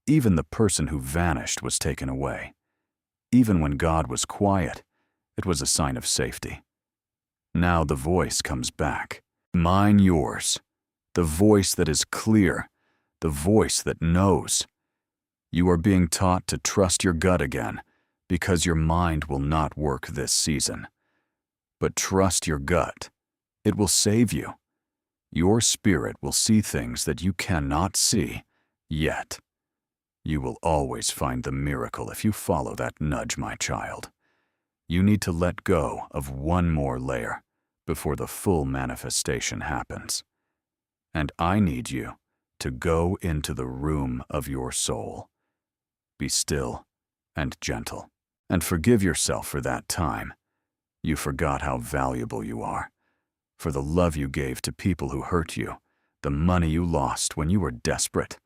Even the person who vanished was taken away. Even when God was quiet, it was a sign of safety. Now the voice comes back. Mine, yours. The voice that is clear. The voice that knows. You are being taught to trust your gut again, because your mind will not work this season. But trust your gut. It will save you. Your spirit will see things that you cannot see yet. You will always find the miracle if you follow that nudge, my child. You need to let go of one more layer before the full manifestation happens. And I need you to go into the room of your soul. Be still and gentle, and forgive yourself for that time. You forgot how valuable you are, for the love you gave to people who hurt you, the money you lost when you were desperate,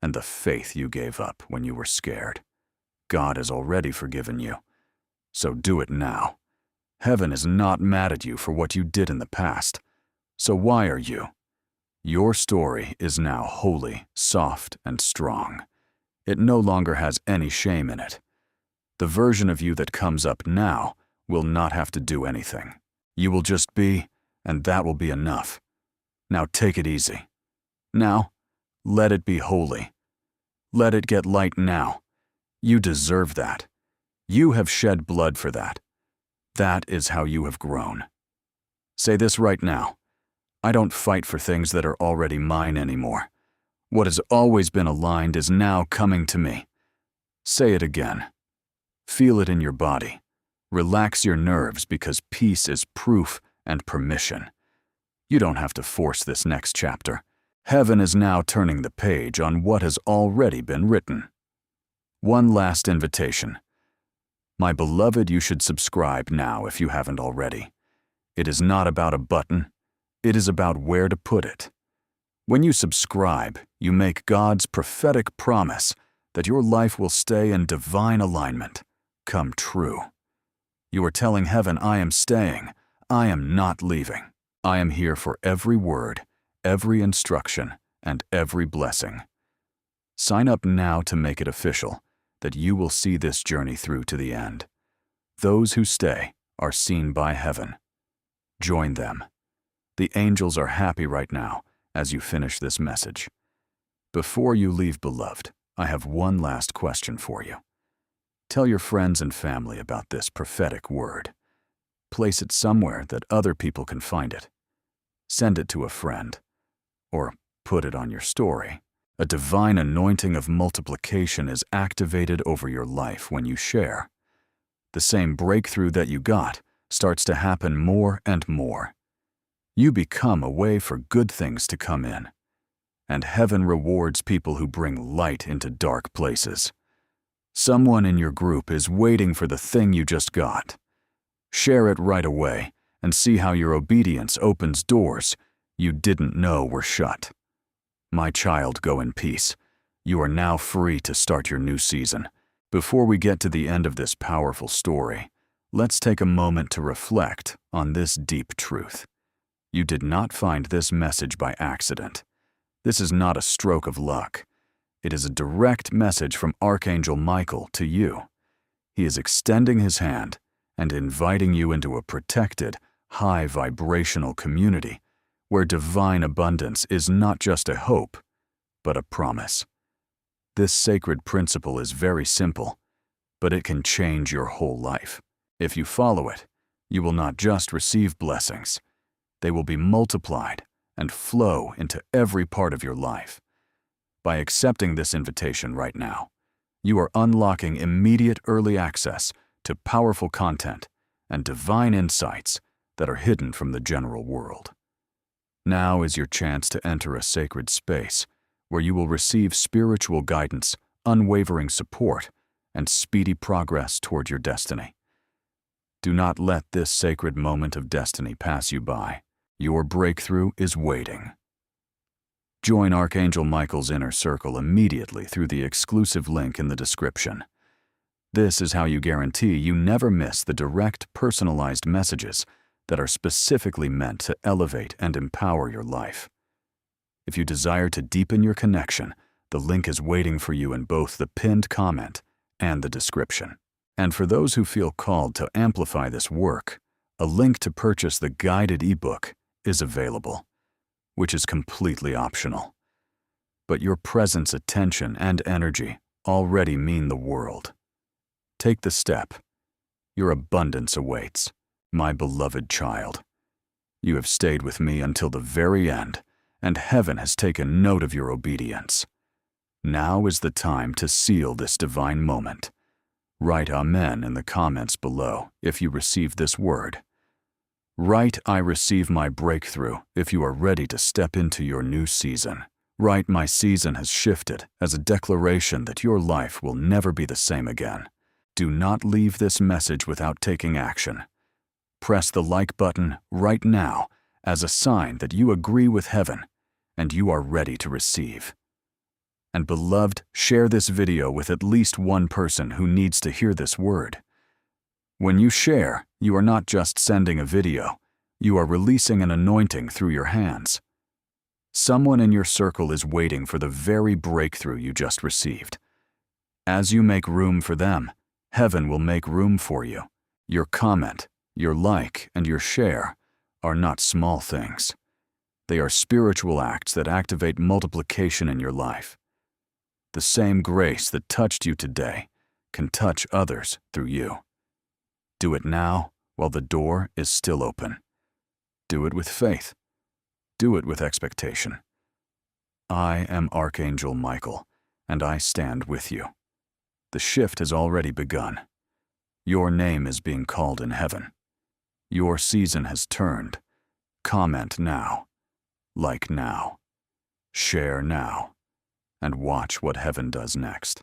and the faith you gave up when you were scared. God has already forgiven you, so do it now. Heaven is not mad at you for what you did in the past, so why are you? Your story is now holy, soft, and strong. It no longer has any shame in it. The version of you that comes up now will not have to do anything. You will just be, and that will be enough. Now take it easy. Now, let it be holy. Let it get light now. You deserve that. You have shed blood for that. That is how you have grown. Say this right now. I don't fight for things that are already mine anymore. What has always been aligned is now coming to me. Say it again. Feel it in your body. Relax your nerves because peace is proof and permission. You don't have to force this next chapter. Heaven is now turning the page on what has already been written. One last invitation. My beloved, you should subscribe now if you haven't already. It is not about a button. It is about where to put it. When you subscribe, you make God's prophetic promise that your life will stay in divine alignment come true. You are telling heaven, I am staying. I am not leaving. I am here for every word, every instruction, and every blessing. Sign up now to make it official that you will see this journey through to the end. Those who stay are seen by heaven. Join them. The angels are happy right now as you finish this message. Before you leave, beloved, I have one last question for you. Tell your friends and family about this prophetic word. Place it somewhere that other people can find it. Send it to a friend, or put it on your story. A divine anointing of multiplication is activated over your life when you share. The same breakthrough that you got starts to happen more and more. You become a way for good things to come in, and heaven rewards people who bring light into dark places. Someone in your group is waiting for the thing you just got. Share it right away and see how your obedience opens doors you didn't know were shut. My child, go in peace. You are now free to start your new season. Before we get to the end of this powerful story, let's take a moment to reflect on this deep truth. You did not find this message by accident. This is not a stroke of luck. It is a direct message from Archangel Michael to you. He is extending his hand and inviting you into a protected, high vibrational community where divine abundance is not just a hope, but a promise. This sacred principle is very simple, but it can change your whole life. If you follow it, you will not just receive blessings. They will be multiplied and flow into every part of your life. By accepting this invitation right now, you are unlocking immediate early access to powerful content and divine insights that are hidden from the general world. Now is your chance to enter a sacred space where you will receive spiritual guidance, unwavering support, and speedy progress toward your destiny. Do not let this sacred moment of destiny pass you by. Your breakthrough is waiting. Join Archangel Michael's inner circle immediately through the exclusive link in the description. This is how you guarantee you never miss the direct, personalized messages that are specifically meant to elevate and empower your life. If you desire to deepen your connection, the link is waiting for you in both the pinned comment and the description. And for those who feel called to amplify this work, a link to purchase the guided ebook is available, which is completely optional. But your presence, attention, and energy already mean the world. Take the step. Your abundance awaits, my beloved child. You have stayed with me until the very end, and heaven has taken note of your obedience. Now is the time to seal this divine moment. Write Amen in the comments below if you receive this word. Write, I receive my breakthrough if you are ready to step into your new season. Write, my season has shifted as a declaration that your life will never be the same again. Do not leave this message without taking action. Press the like button right now as a sign that you agree with heaven and you are ready to receive. And beloved, share this video with at least one person who needs to hear this word. When you share, you are not just sending a video, you are releasing an anointing through your hands. Someone in your circle is waiting for the very breakthrough you just received. As you make room for them, heaven will make room for you. Your comment, your like, and your share are not small things. They are spiritual acts that activate multiplication in your life. The same grace that touched you today can touch others through you. Do it now while the door is still open. Do it with faith. Do it with expectation. I am Archangel Michael, and I stand with you. The shift has already begun. Your name is being called in heaven. Your season has turned. Comment now. Like now. Share now. And watch what heaven does next.